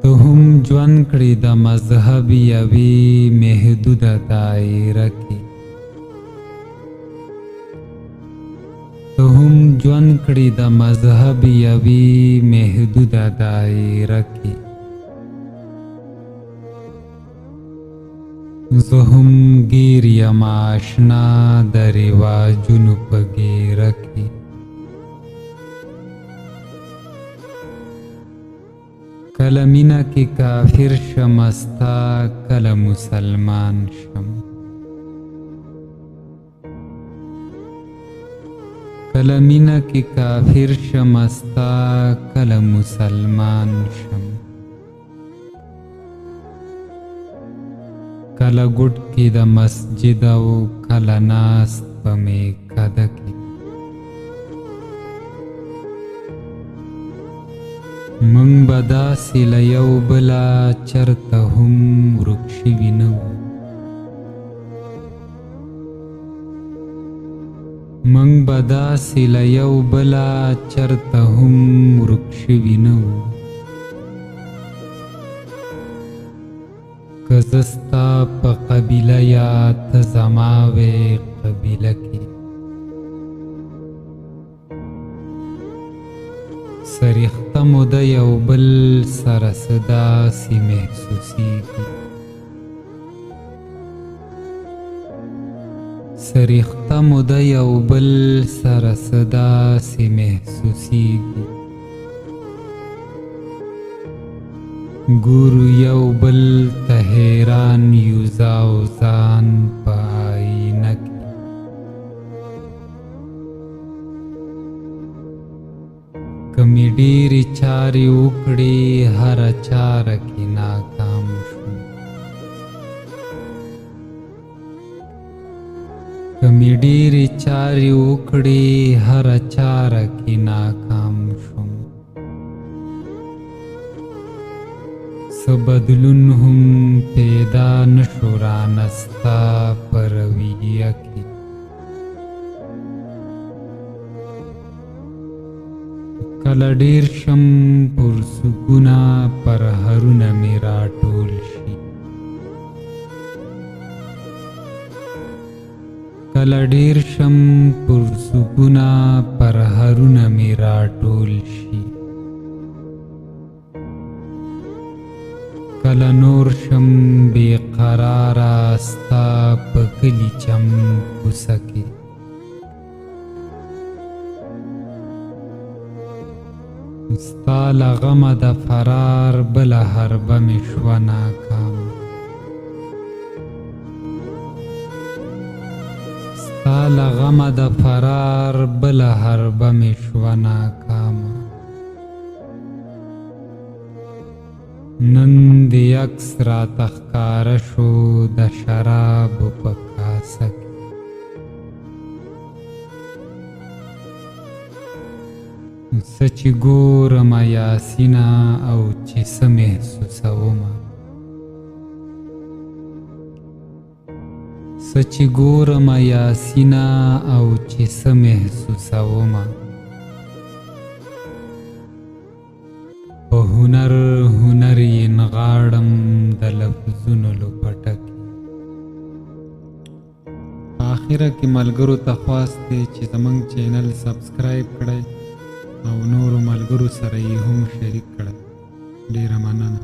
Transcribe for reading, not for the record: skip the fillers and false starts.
ته هم ژوند کړې د مذهب یوې محدوده دایره کې، ته هم ژوند کړې د مذهب یوې محدوده دایره کې، زه هم ګیر یم آشنا د رواجونو په ګیره کې. کله مینه کې کافر شم ستا کله مسلمان شم، کله مینه کې کافر شم ستا کله مسلمان شم، کله ګوټ کې د مسجد او کله ناست په میکده کې. موږ به داسې له یو بله چرته هم ورک شوي نه وو، موږ به داسې له یو بله چرته هم ورک شوي نه وو. که زه ستا په قبیله یا ته زما وې قبیله کې، سریخته مو د یو بل سره څه داسې محسوسېږي، سریخته مو د یو بل سره څه داسې محسوسېږي. ګورو یو بل ته حیران یو زه او ځان په آینه کې. که مې ډېرې چارې وکړې هره چاره کې ناکام شوم، که مې ډېرې چارې وکړې هره چاره کې ناکام شوم. څه بدلون هم پیدا نشو رانه ستا په رویه کې. کله ډېر شم پرسکونه پرهرونه مې راټول شي، کله ډېر شم پرسکونه پرهرونه مې راټول شي، کله نور شم بې قراره ستا په کلي چم کوڅه کې. ستا له غمه د فرار بله حربه مې شوه ناکام، ستا له غمه د فرار بله حربه مې شوه ناکامه. نن دې عکس راته ښکاره شو د شرابو په کاسه کې. څه چې ګورمه یاسینه او چې څه محسوسومه، څه چې ګورمه یاسینه او چې څه محسوسومه. په هنر هنر یې نغاړم د لفظونو لپټه کې. په آخره کې ملګرو ته خواست دی چې زموږ چینل سبسکرایب کړئ او نورو ملګرو سره یې هم شریک کړئ. ډېره مننه.